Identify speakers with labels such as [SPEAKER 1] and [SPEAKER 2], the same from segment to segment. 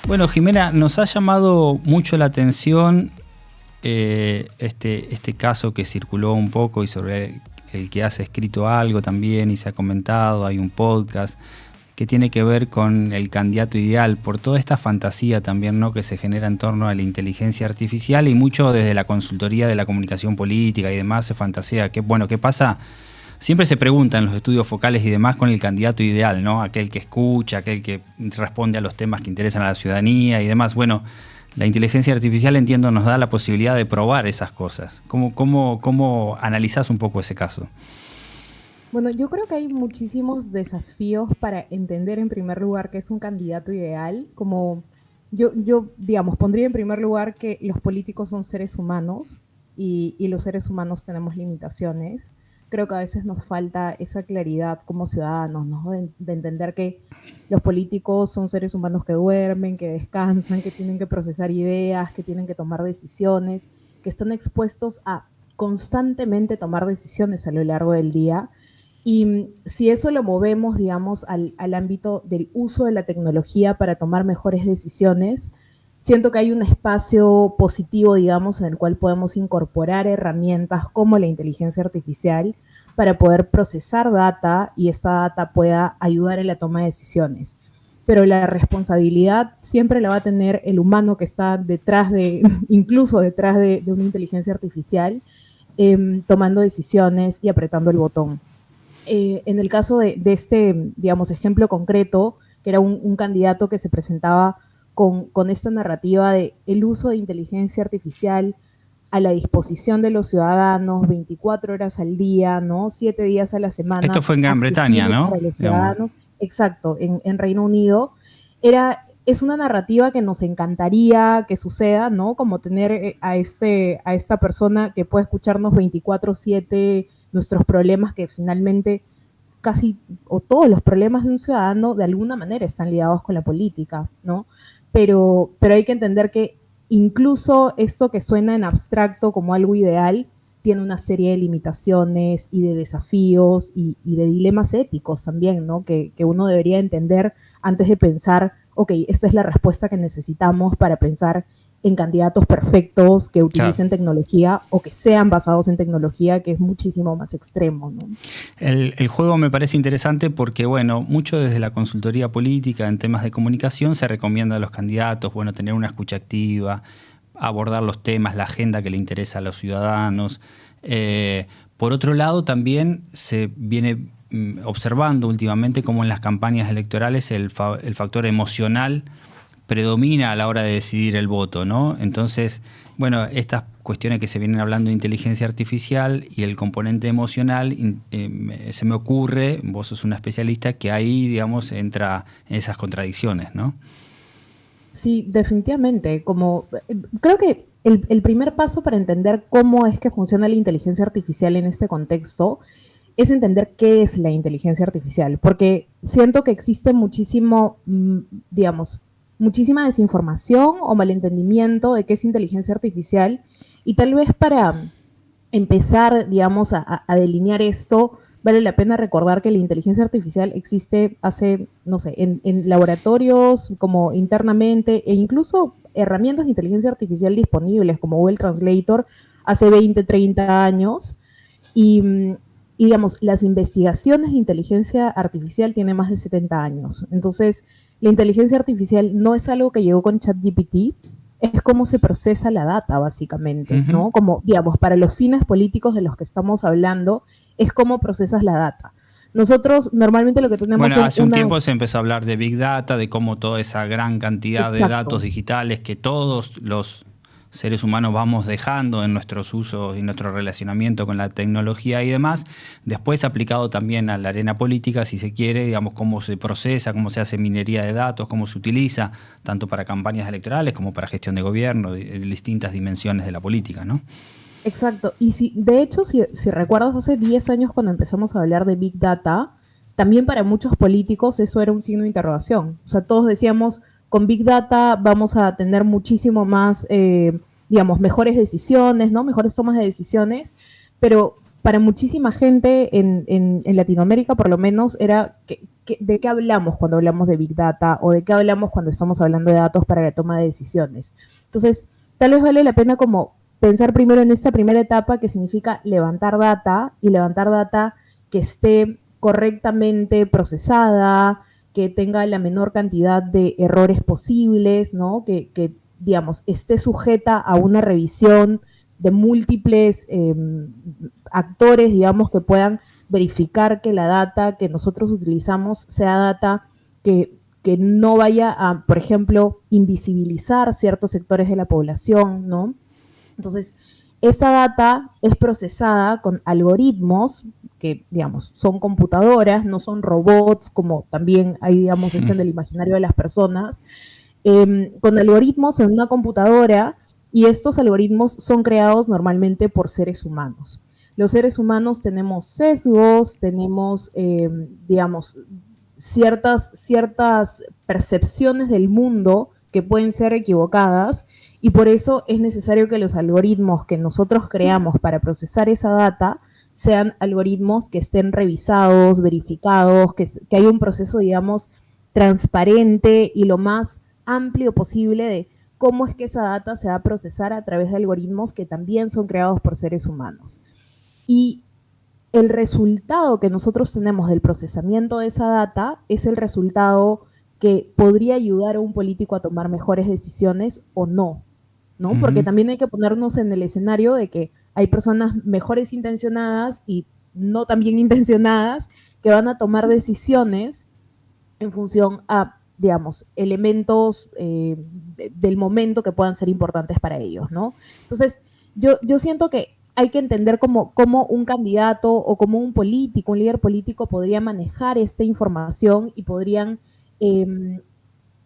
[SPEAKER 1] Bueno, Jimena, nos ha llamado mucho la atención este caso que circuló un poco y sobre el que has escrito algo también y se ha comentado, hay un podcast que tiene que ver con el candidato ideal, por toda esta fantasía también, ¿no?, que se genera en torno a la inteligencia artificial y mucho desde la consultoría de la comunicación política y demás se fantasea. ¿Qué pasa? Siempre se pregunta en los estudios focales y demás con el candidato ideal, ¿no? Aquel que escucha, aquel que responde a los temas que interesan a la ciudadanía y demás. Bueno, la inteligencia artificial, entiendo, nos da la posibilidad de probar esas cosas. ¿Cómo analizás un poco ese caso?
[SPEAKER 2] Bueno, yo creo que hay muchísimos desafíos para entender en primer lugar qué es un candidato ideal. Como digamos, pondría en primer lugar que los políticos son seres humanos y los seres humanos tenemos limitaciones. Creo que a veces nos falta esa claridad como ciudadanos, ¿no? De entender que los políticos son seres humanos que duermen, que descansan, que tienen que procesar ideas, que tienen que tomar decisiones, que están expuestos a constantemente tomar decisiones a lo largo del día. Y si eso lo movemos, digamos, al ámbito del uso de la tecnología para tomar mejores decisiones, siento que hay un espacio positivo, digamos, en el cual podemos incorporar herramientas como la inteligencia artificial para poder procesar data y esta data pueda ayudar en la toma de decisiones. Pero la responsabilidad siempre la va a tener el humano que está detrás de, incluso detrás de una inteligencia artificial, tomando decisiones y apretando el botón. En el caso de este, digamos, ejemplo concreto, que era un candidato que se presentaba con esta narrativa de el uso de inteligencia artificial a la disposición de los ciudadanos 24 horas al día, ¿no? 7 días a la
[SPEAKER 1] Esto
[SPEAKER 2] semana,
[SPEAKER 1] fue en Gran Bretaña,
[SPEAKER 2] accesible
[SPEAKER 1] ¿no?
[SPEAKER 2] para los
[SPEAKER 1] Digamos.
[SPEAKER 2] ciudadanos. Exacto, en Reino Unido. Es una narrativa que nos encantaría que suceda, ¿no? Como tener a esta persona que puede escucharnos 24/7 nuestros problemas, que finalmente casi o todos los problemas de un ciudadano de alguna manera están ligados con la política, ¿no? Pero hay que entender que incluso esto que suena en abstracto como algo ideal tiene una serie de limitaciones y de desafíos y de dilemas éticos también, ¿no? Que uno debería entender antes de pensar, ok, esta es la respuesta que necesitamos para pensar en candidatos perfectos que
[SPEAKER 1] Claro.
[SPEAKER 2] utilicen tecnología o que sean basados en tecnología, que es muchísimo más extremo, ¿no?
[SPEAKER 1] El juego me parece interesante porque, bueno, mucho desde la consultoría política en temas de comunicación se recomienda a los candidatos, bueno, tener una escucha activa, abordar los temas, la agenda que le interesa a los ciudadanos. Por otro lado, también se viene observando últimamente cómo en las campañas electorales el factor emocional predomina a la hora de decidir el voto, ¿no? Entonces, bueno, estas cuestiones que se vienen hablando de inteligencia artificial y el componente emocional, se me ocurre, vos sos una especialista, que ahí, digamos, entra en esas contradicciones, ¿no?
[SPEAKER 2] Sí, definitivamente. Creo que el primer paso para entender cómo es que funciona la inteligencia artificial en este contexto es entender qué es la inteligencia artificial, porque siento que existe muchísimo, digamos, muchísima desinformación o malentendimiento de qué es inteligencia artificial y tal vez para empezar, digamos, a delinear esto, vale la pena recordar que la inteligencia artificial existe hace, no sé, en laboratorios como internamente e incluso herramientas de inteligencia artificial disponibles como Google Translator hace 20, 30 años y, y digamos, las investigaciones de inteligencia artificial tienen más de 70 años. Entonces, la inteligencia artificial no es algo que llegó con ChatGPT, es cómo se procesa la data, básicamente,
[SPEAKER 1] Ujú.
[SPEAKER 2] ¿no? Como, digamos, para los fines políticos de los que estamos hablando, es cómo procesas la data. Nosotros normalmente lo que tenemos
[SPEAKER 1] Bueno,
[SPEAKER 2] son
[SPEAKER 1] hace un tiempo
[SPEAKER 2] unas...
[SPEAKER 1] se empezó a hablar de Big Data, de cómo toda esa gran cantidad de datos
[SPEAKER 2] Exacto.
[SPEAKER 1] digitales que todos los seres humanos vamos dejando en nuestros usos y nuestro relacionamiento con la tecnología y demás, después aplicado también a la arena política, si se quiere, digamos, cómo se procesa, cómo se hace minería de datos, cómo se utiliza, tanto para campañas electorales como para gestión de gobierno, de distintas dimensiones de la política, ¿no?
[SPEAKER 2] Exacto. Y de hecho, si recuerdas, hace 10 años cuando empezamos a hablar de Big Data, también para muchos políticos eso era un signo de interrogación. O sea, todos decíamos, con Big Data vamos a tener muchísimo más, digamos, mejores decisiones, ¿no? Mejores tomas de decisiones, pero para muchísima gente en Latinoamérica, por lo menos, era de qué hablamos cuando hablamos de Big Data o de qué hablamos cuando estamos hablando de datos para la toma de decisiones. Entonces, tal vez vale la pena como pensar primero en esta primera etapa que significa levantar data y levantar data que esté correctamente procesada, que tenga la menor cantidad de errores posibles, ¿no? Que digamos, esté sujeta a una revisión de múltiples actores, digamos, que puedan verificar que la data que nosotros utilizamos sea data que no vaya a, por ejemplo, invisibilizar ciertos sectores de la población, ¿no? Entonces, esta data es procesada con algoritmos que, digamos, son computadoras, no son robots, como también hay, digamos, esto en el imaginario de las personas, con algoritmos en una computadora, y estos algoritmos son creados normalmente por seres humanos. Los seres humanos tenemos sesgos, tenemos, digamos, ciertas percepciones del mundo que pueden ser equivocadas, y por eso es necesario que los algoritmos que nosotros creamos para procesar esa data sean algoritmos que estén revisados, verificados, que haya un proceso, digamos, transparente y lo más amplio posible de cómo es que esa data se va a procesar a través de algoritmos que también son creados por seres humanos. Y el resultado que nosotros tenemos del procesamiento de esa data es el resultado que podría ayudar a un político a tomar mejores decisiones o no, ¿no? Uh-huh. Porque también hay que ponernos en el escenario de que hay personas mejores intencionadas y no tan bien intencionadas que van a tomar decisiones en función a, digamos, elementos del momento que puedan ser importantes para ellos, ¿no? Entonces, yo siento que hay que entender cómo un candidato o cómo un político, un líder político podría manejar esta información y podrían,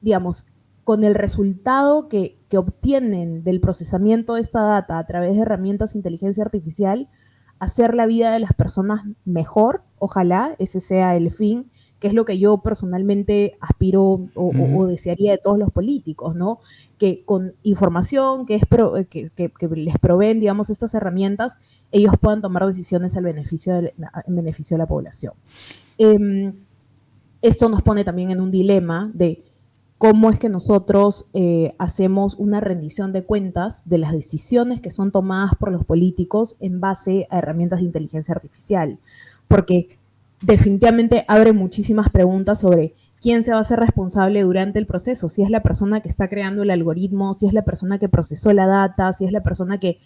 [SPEAKER 2] digamos, con el resultado que obtienen del procesamiento de esta data a través de herramientas de inteligencia artificial, hacer la vida de las personas mejor, ojalá ese sea el fin, que es lo que yo personalmente aspiro o desearía de todos los políticos, ¿no? Que con información que les proveen, digamos, estas herramientas, ellos puedan tomar decisiones en beneficio de la población. Esto nos pone también en un dilema de cómo es que nosotros hacemos una rendición de cuentas de las decisiones que son tomadas por los políticos en base a herramientas de inteligencia artificial. Porque definitivamente abre muchísimas preguntas sobre quién se va a hacer responsable durante el proceso, si es la persona que está creando el algoritmo, si es la persona que procesó la data, si es la persona que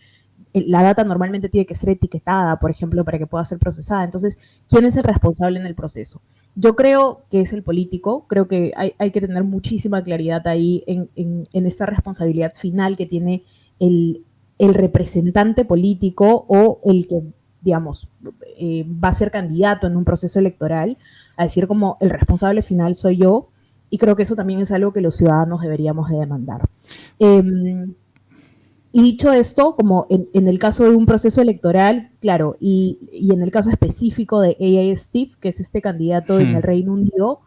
[SPEAKER 2] la data normalmente tiene que ser etiquetada, por ejemplo, para que pueda ser procesada. Entonces, ¿quién es el responsable en el proceso? Yo creo que es el político, creo que hay que tener muchísima claridad ahí en esta responsabilidad final que tiene el representante político o el que, digamos, va a ser candidato en un proceso electoral, a decir como el responsable final soy yo, y creo que eso también es algo que los ciudadanos deberíamos de demandar. Y dicho esto, como en el caso de un proceso electoral, claro, y en el caso específico de A.I. Steve, que es este candidato en el Reino Unido,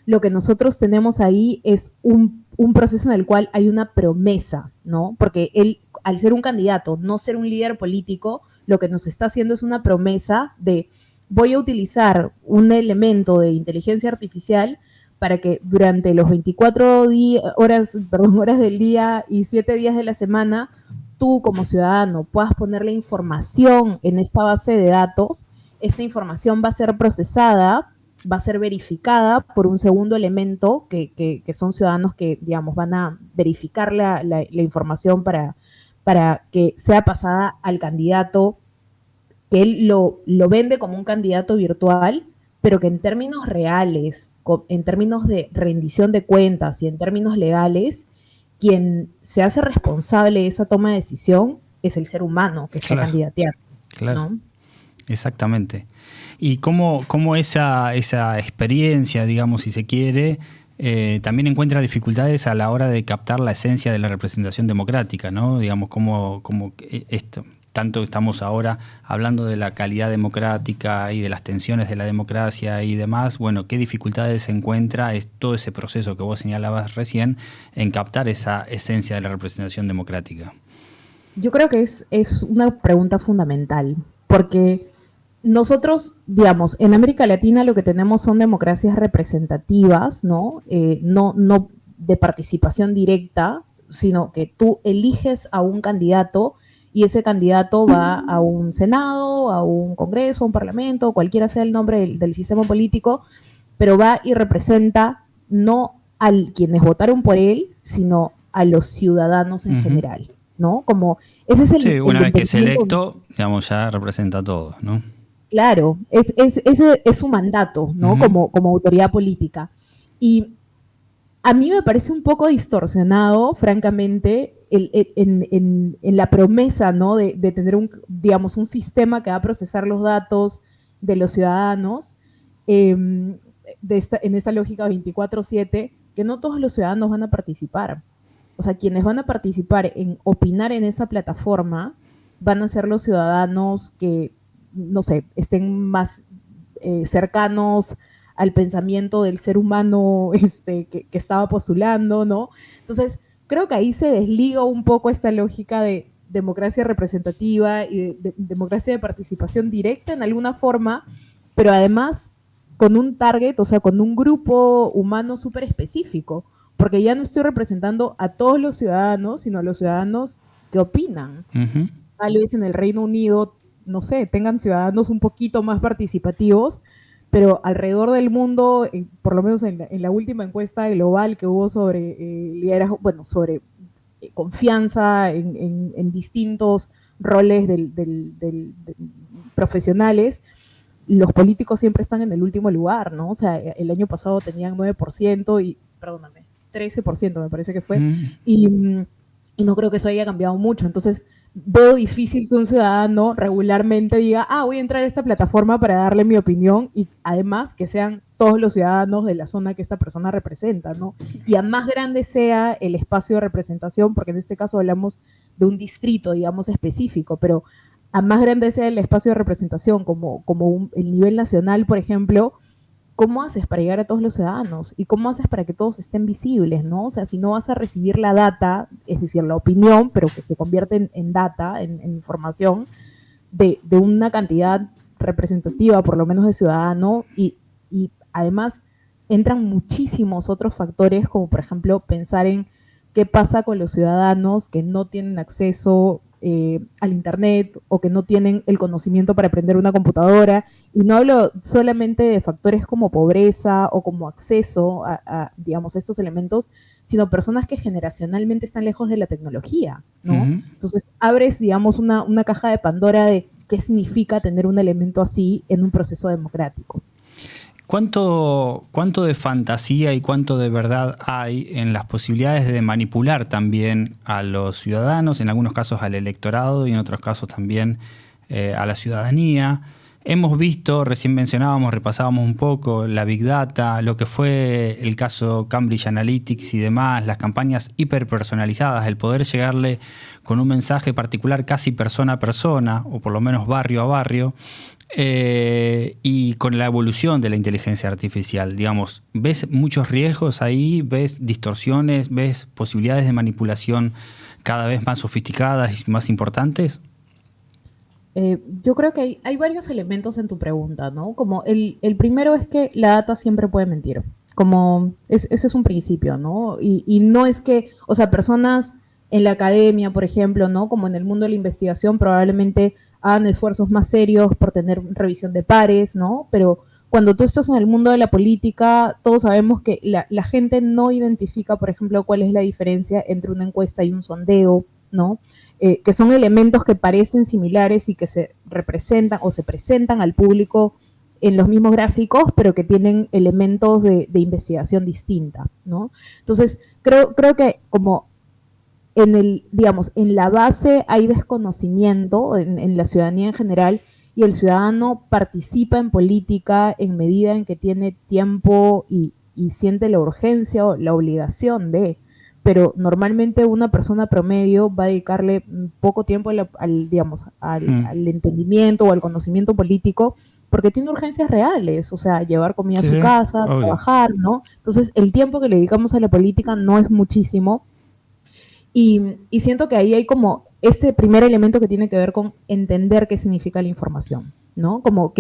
[SPEAKER 2] lo que nosotros tenemos ahí es un proceso en el cual hay una promesa, ¿no? Porque él, al ser un candidato, no ser un líder político, lo que nos está haciendo es una promesa de voy a utilizar un elemento de inteligencia artificial para que durante los 24 horas del día y 7 días de la semana, tú como ciudadano puedas ponerle información en esta base de datos. Esta información va a ser procesada, va a ser verificada por un segundo elemento que son ciudadanos que, digamos, van a verificar la información para que sea pasada al candidato, que él lo vende como un candidato virtual, pero que en términos reales, en términos de rendición de cuentas y en términos legales, quien se hace responsable de esa toma de decisión es el ser humano que está candidateando.
[SPEAKER 1] Claro.
[SPEAKER 2] ¿No?
[SPEAKER 1] Exactamente. Y cómo esa experiencia, digamos, si se quiere, también encuentra dificultades a la hora de captar la esencia de la representación democrática, ¿no? Digamos, cómo esto, tanto estamos ahora hablando de la calidad democrática y de las tensiones de la democracia y demás, bueno, qué dificultades se encuentra todo ese proceso que vos señalabas recién en captar esa esencia de la representación democrática.
[SPEAKER 2] Yo creo que es una pregunta fundamental, porque nosotros, digamos, en América Latina lo que tenemos son democracias representativas, ¿no? No de participación directa, sino que tú eliges a un candidato y ese candidato va a un Senado, a un Congreso, a un Parlamento, cualquiera sea el nombre del sistema político, pero va y representa no a quienes votaron por él, sino a los ciudadanos en general, ¿no? Como ese es
[SPEAKER 1] sí, una vez que es electo, digamos, ya representa a todos, ¿no?
[SPEAKER 2] Claro, ese es su mandato, ¿no? Como autoridad política. Y a mí me parece un poco distorsionado, francamente, en la promesa, ¿no? De tener digamos, un sistema que va a procesar los datos de los ciudadanos en esta lógica 24/7, que no todos los ciudadanos van a participar. O sea, quienes van a participar en opinar en esa plataforma van a ser los ciudadanos que, no sé, estén más cercanos al pensamiento del ser humano que estaba postulando, ¿no? Entonces, creo que ahí se desliga un poco esta lógica de democracia representativa y de democracia de participación directa en alguna forma, pero además con un target, o sea, con un grupo humano súper específico, porque ya no estoy representando a todos los ciudadanos, sino a los ciudadanos que opinan. Tal vez en el Reino Unido, no sé, tengan ciudadanos un poquito más participativos, pero alrededor del mundo, por lo menos en la última encuesta global que hubo sobre liderazgo, bueno, sobre confianza en distintos roles profesionales, los políticos siempre están en el último lugar, ¿no? O sea, el año pasado tenían 9% y, perdóname, 13% me parece que fue, y no creo que eso haya cambiado mucho. Entonces, veo difícil que un ciudadano regularmente diga, voy a entrar a esta plataforma para darle mi opinión, y además que sean todos los ciudadanos de la zona que esta persona representa, ¿no? Y a más grande sea el espacio de representación, porque en este caso hablamos de un distrito, digamos, específico, pero a más grande sea el espacio de representación, como el nivel nacional, por ejemplo, ¿cómo haces para llegar a todos los ciudadanos? ¿Y cómo haces para que todos estén visibles, no? O sea, si no vas a recibir la data, es decir, la opinión, pero que se convierte en data, en información, de una cantidad representativa, por lo menos de ciudadano, y además entran muchísimos otros factores, como por ejemplo pensar en qué pasa con los ciudadanos que no tienen acceso al internet o que no tienen el conocimiento para aprender una computadora. Y no hablo solamente de factores como pobreza o como acceso digamos, a estos elementos, sino personas que generacionalmente están lejos de la tecnología, ¿no? Entonces abres, digamos, una caja de Pandora de qué significa tener un elemento así en un proceso democrático.
[SPEAKER 1] ¿Cuánto de fantasía y cuánto de verdad hay en las posibilidades de manipular también a los ciudadanos, en algunos casos al electorado y en otros casos también a la ciudadanía? Hemos visto, recién mencionábamos, repasábamos un poco la Big Data, lo que fue el caso Cambridge Analytics y demás, las campañas hiperpersonalizadas, el poder llegarle con un mensaje particular casi persona a persona, o por lo menos barrio a barrio, y con la evolución de la inteligencia artificial, digamos, ¿ves muchos riesgos ahí? ¿Ves distorsiones? ¿Ves posibilidades de manipulación cada vez más sofisticadas y más importantes?
[SPEAKER 2] Yo creo que hay varios elementos en tu pregunta, ¿no? Como el primero es que la data siempre puede mentir. Como ese es un principio, ¿no? Y no es que, o sea, personas en la academia, por ejemplo, ¿no? Como en el mundo de la investigación, probablemente hagan esfuerzos más serios por tener revisión de pares, ¿no? Pero cuando tú estás en el mundo de la política, todos sabemos que la gente no identifica, por ejemplo, cuál es la diferencia entre una encuesta y un sondeo, ¿no? Que son elementos que parecen similares y que se representan o se presentan al público en los mismos gráficos, pero que tienen elementos de investigación distinta, ¿no? Entonces, creo que como digamos, en la base hay desconocimiento en la ciudadanía en general, y el ciudadano participa en política en medida en que tiene tiempo y siente la urgencia o la obligación de, pero normalmente una persona promedio va a dedicarle poco tiempo digamos, al entendimiento o al conocimiento político, porque tiene urgencias reales, o sea, llevar comida a su casa, obvio, trabajar, ¿no? Entonces, el tiempo que le dedicamos a la política no es muchísimo, y siento que ahí hay como ese primer elemento que tiene que ver con entender qué significa la información. ¿no? Como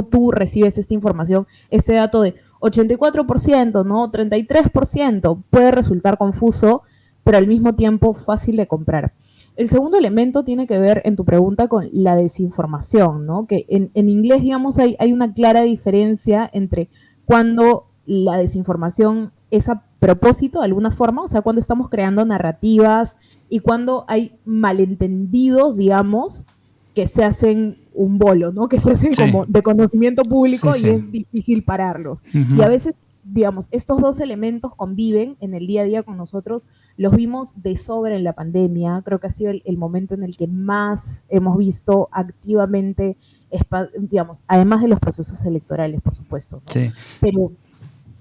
[SPEAKER 2] tú recibes esta información, este dato de 84%, ¿no? 33% puede resultar confuso, pero al mismo tiempo fácil de comprar. El segundo elemento tiene que ver en tu pregunta con la desinformación, ¿no? Que en inglés, digamos, hay una clara diferencia entre cuando la desinformación es a propósito de alguna forma, o sea, cuando estamos creando narrativas y cuando hay malentendidos, digamos, que se hacen un bolo, ¿no? Que se hacen
[SPEAKER 1] Sí,
[SPEAKER 2] como de conocimiento
[SPEAKER 1] sí,
[SPEAKER 2] público y
[SPEAKER 1] sí.
[SPEAKER 2] es difícil pararlos. Y a
[SPEAKER 1] Ujú.
[SPEAKER 2] veces, digamos, estos dos elementos conviven en el día a día con nosotros. Los vimos de sobra en la pandemia. Creo que ha sido el momento en el que más hemos visto activamente, digamos, además de los procesos electorales, por supuesto, ¿no?
[SPEAKER 1] Sí,
[SPEAKER 2] Pero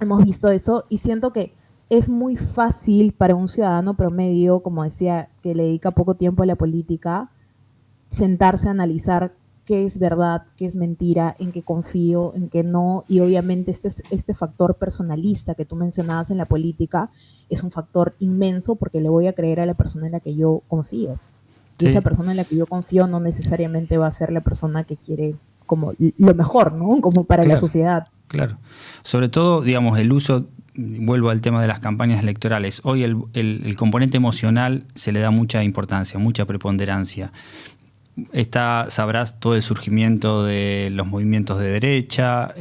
[SPEAKER 2] hemos visto eso y siento que es muy fácil para un ciudadano promedio, como decía, que le dedica poco tiempo a la política, sentarse a analizar qué es verdad, qué es mentira, en qué confío, en qué no, y obviamente este factor personalista que tú mencionabas en la política es un factor inmenso porque le voy a creer a la persona en la que yo confío. Y esa
[SPEAKER 1] sí,
[SPEAKER 2] persona en la que yo confío no necesariamente va a ser la persona que quiere como lo mejor, ¿no? Como para la
[SPEAKER 1] claro,
[SPEAKER 2] sociedad.
[SPEAKER 1] claro. Sobre todo, digamos, el uso, vuelvo al tema de las campañas electorales. Hoy el componente emocional se le da mucha importancia, mucha preponderancia. Sabrás todo el surgimiento de los movimientos de derecha,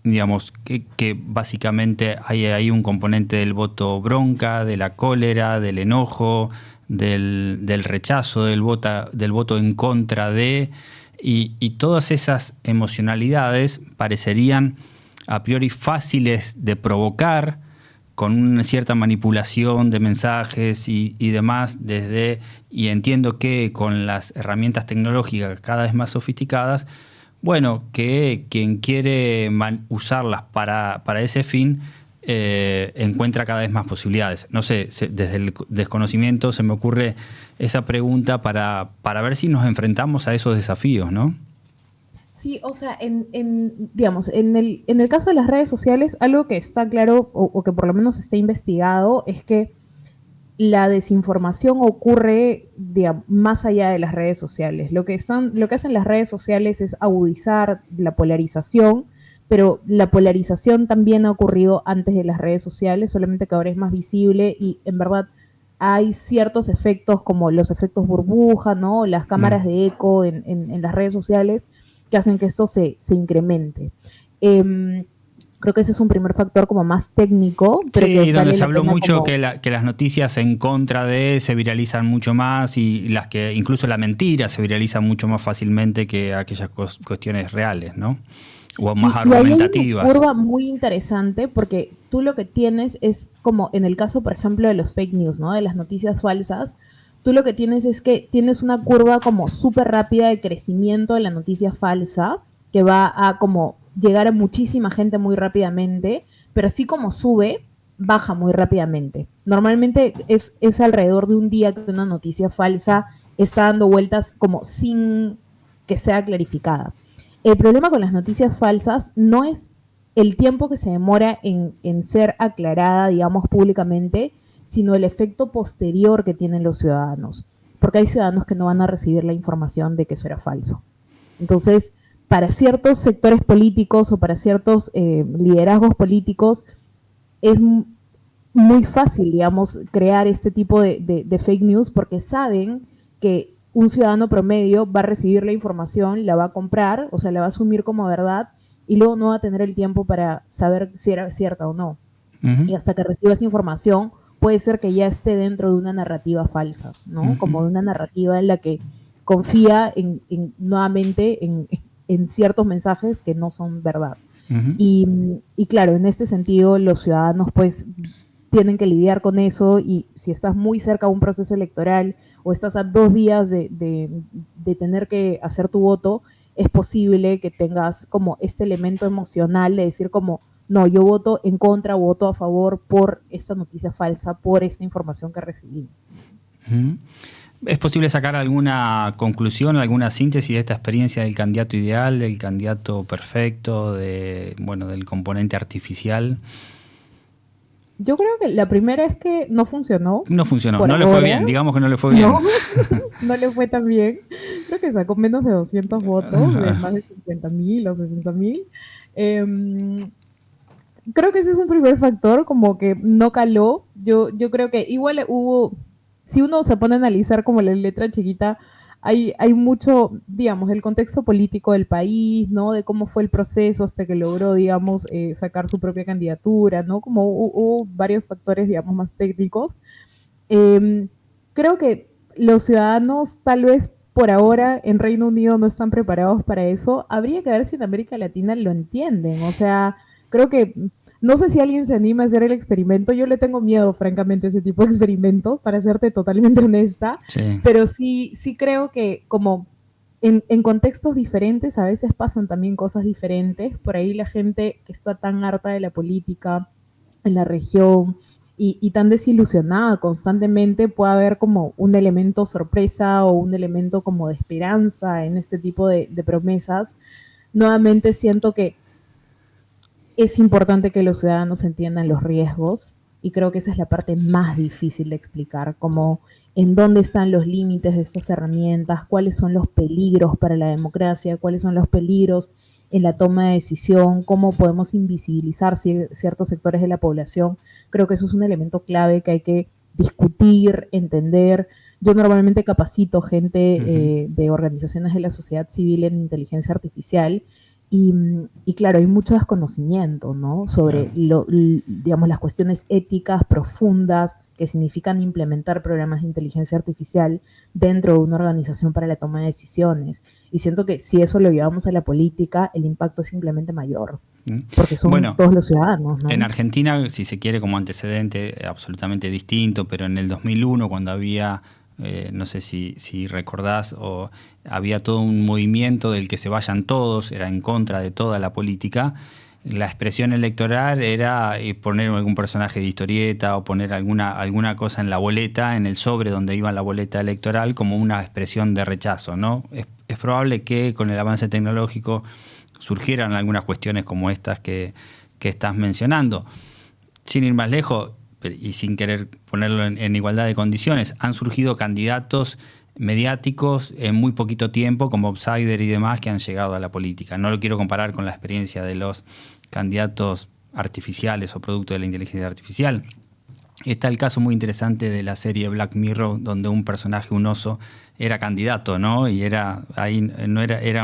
[SPEAKER 1] digamos, que básicamente hay ahí un componente del voto bronca, de la cólera, del enojo, del rechazo, del voto en contra de, y todas esas emocionalidades parecerían a priori fáciles de provocar, con una cierta manipulación de mensajes y demás, y entiendo que con las herramientas tecnológicas cada vez más sofisticadas, bueno, que quien quiere usarlas para ese fin encuentra cada vez más posibilidades. No sé, desde el desconocimiento se me ocurre esa pregunta para ver si nos enfrentamos a esos desafíos, ¿no?
[SPEAKER 2] Sí, o sea, digamos, en el caso de las redes sociales, algo que está claro o que por lo menos está investigado es que la desinformación ocurre más allá de las redes sociales. Lo que hacen las redes sociales es agudizar la polarización, pero la polarización también ha ocurrido antes de las redes sociales, solamente que ahora es más visible y en verdad hay ciertos efectos como los efectos burbuja, ¿no? Las
[SPEAKER 1] Mm.
[SPEAKER 2] cámaras de eco en las redes sociales que hacen que esto se incremente. Creo que ese es un primer factor como más técnico, pero que
[SPEAKER 1] Sí, donde
[SPEAKER 2] vale
[SPEAKER 1] se
[SPEAKER 2] la
[SPEAKER 1] habló
[SPEAKER 2] pena
[SPEAKER 1] mucho
[SPEAKER 2] como.
[SPEAKER 1] que las noticias en contra de se viralizan mucho más y las que incluso la mentira se viraliza mucho más fácilmente que aquellas cuestiones reales, ¿no? O más
[SPEAKER 2] Y ahí hay una
[SPEAKER 1] argumentativas.
[SPEAKER 2] curva muy interesante porque tú lo que tienes es como en el caso, por ejemplo, de los fake news, ¿no? De las noticias falsas, tú lo que tienes es que tienes una curva como súper rápida de crecimiento de la noticia falsa que va a como llegar a muchísima gente muy rápidamente, pero así como sube, baja muy rápidamente. Normalmente es alrededor de un día que una noticia falsa está dando vueltas como sin que sea clarificada. El problema con las noticias falsas no es el tiempo que se demora en ser aclarada, digamos, públicamente, sino el efecto posterior que tienen los ciudadanos. Porque hay ciudadanos que no van a recibir la información de que eso era falso. Entonces, para ciertos sectores políticos o para ciertos liderazgos políticos, es muy fácil, digamos, crear este tipo de fake news porque saben que un ciudadano promedio va a recibir la información, la va a comprar, o sea, la va a asumir como verdad y luego no va a tener el tiempo para saber si era cierta o no.
[SPEAKER 1] Ujú,
[SPEAKER 2] Y hasta que reciba esa información, puede ser que ya esté dentro de una narrativa falsa, ¿no?
[SPEAKER 1] ujú,
[SPEAKER 2] Como de una narrativa en la que confía nuevamente en ciertos mensajes que no son verdad.
[SPEAKER 1] ujú.
[SPEAKER 2] Y claro, en este sentido, los ciudadanos pues tienen que lidiar con eso y si estás muy cerca de un proceso electoral o estás a 2 días de tener que hacer tu voto, es posible que tengas como este elemento emocional de decir como, no, yo voto en contra o voto a favor por esta noticia falsa, por esta información que recibí.
[SPEAKER 1] Ujú. ¿Es posible sacar alguna conclusión, alguna síntesis de esta experiencia del candidato ideal, del candidato perfecto, bueno, del componente artificial?
[SPEAKER 2] Yo creo que la primera es que no funcionó
[SPEAKER 1] No funcionó,
[SPEAKER 2] por
[SPEAKER 1] no le fue
[SPEAKER 2] ahora,
[SPEAKER 1] bien, digamos que no le fue
[SPEAKER 2] no,
[SPEAKER 1] bien.
[SPEAKER 2] no le fue tan bien. creo que sacó menos de 200 votos, de más de 50.000 o 60.000. Creo que ese es un primer factor, como que no caló. Yo creo que igual hubo, si uno se pone a analizar como la letra chiquita, hay mucho, digamos, el contexto político del país, ¿no? De cómo fue el proceso hasta que logró, digamos, sacar su propia candidatura, ¿no? Como hubo varios factores, digamos, más técnicos. Eh, Creo que los ciudadanos tal vez por ahora en Reino Unido no están preparados para eso. Habría que ver si en América Latina lo entienden. O sea, creo que no sé si alguien se anima a hacer el experimento. Yo le tengo miedo, francamente, a ese tipo de experimentos, para serte totalmente honesta.
[SPEAKER 1] Sí.
[SPEAKER 2] Pero sí creo que como en contextos diferentes a veces pasan también cosas diferentes. Por ahí la gente que está tan harta de la política en la región y tan desilusionada constantemente, puede haber como un elemento sorpresa o un elemento como de esperanza en este tipo de promesas. Nuevamente siento que es importante que los ciudadanos entiendan los riesgos y creo que esa es la parte más difícil de explicar, como en dónde están los límites de estas herramientas, cuáles son los peligros para la democracia, cuáles son los peligros en la toma de decisión, cómo podemos invisibilizar ciertos sectores de la población. Creo que eso es un elemento clave que hay que discutir, entender. Yo normalmente capacito gente de organizaciones de la sociedad civil en inteligencia artificial y claro, hay mucho desconocimiento, ¿no? Sobre, digamos, las cuestiones éticas profundas que significan implementar programas de inteligencia artificial dentro de una organización para la toma de decisiones. Y siento que si eso lo llevamos a la política, el impacto es simplemente mayor, porque son todos los ciudadanos, ¿no?
[SPEAKER 1] En Argentina, si se quiere, como antecedente absolutamente distinto, pero en el 2001, cuando había... no sé si recordás, o había todo un movimiento del que se vayan todos, era en contra de toda la política. La expresión electoral era poner algún personaje de historieta o poner alguna cosa en la boleta, en el sobre donde iba la boleta electoral, como una expresión de rechazo, ¿no? Es probable que con el avance tecnológico surgieran algunas cuestiones como estas que estás mencionando. Sin ir más lejos, y sin querer ponerlo en igualdad de condiciones, han surgido candidatos mediáticos en muy poquito tiempo, como Outsider y demás, que han llegado a la política. No lo quiero comparar con la experiencia de los candidatos artificiales o producto de la inteligencia artificial. Está el caso muy interesante de la serie Black Mirror, donde un personaje, un oso, era candidato, ¿no? Y era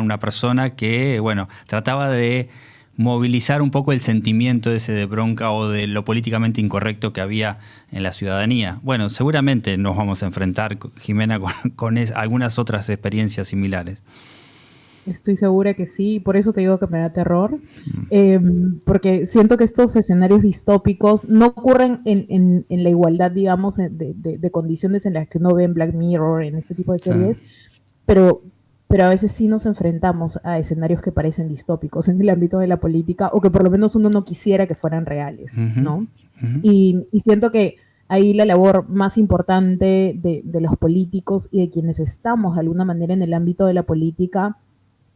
[SPEAKER 1] una persona que, bueno, trataba de movilizar un poco el sentimiento ese de bronca o de lo políticamente incorrecto que había en la ciudadanía. Bueno, seguramente nos vamos a enfrentar, Jimena, con algunas otras experiencias similares.
[SPEAKER 2] Estoy segura que sí, por eso te digo que me da terror, porque siento que estos escenarios distópicos no ocurren en la igualdad, digamos, de condiciones en las que uno ve en Black Mirror, en este tipo de series, sí. pero a veces sí nos enfrentamos a escenarios que parecen distópicos en el ámbito de la política, o que por lo menos uno no quisiera que fueran reales, ¿no? Y siento que ahí la labor más importante de los políticos y de quienes estamos de alguna manera en el ámbito de la política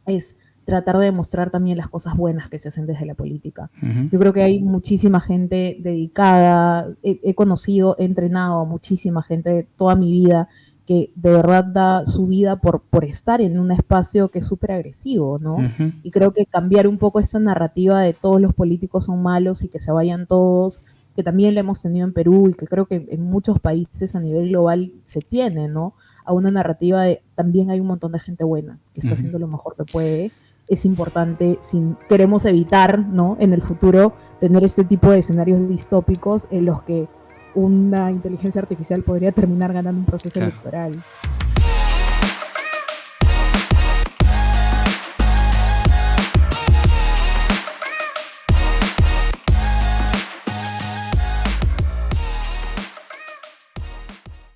[SPEAKER 2] es tratar de demostrar también las cosas buenas que se hacen desde la política. Yo creo que hay muchísima gente dedicada, he conocido, he entrenado a muchísima gente toda mi vida que de verdad da su vida por estar en un espacio que es súper agresivo, ¿no? Y creo que cambiar un poco esta narrativa de todos los políticos son malos y que se vayan todos, que también la hemos tenido en Perú y que creo que en muchos países a nivel global se tiene, ¿no? A una narrativa de también hay un montón de gente buena que está haciendo lo mejor que puede. Es importante, si queremos evitar, ¿no?, en el futuro tener este tipo de escenarios distópicos en los que una inteligencia artificial podría terminar ganando un proceso electoral.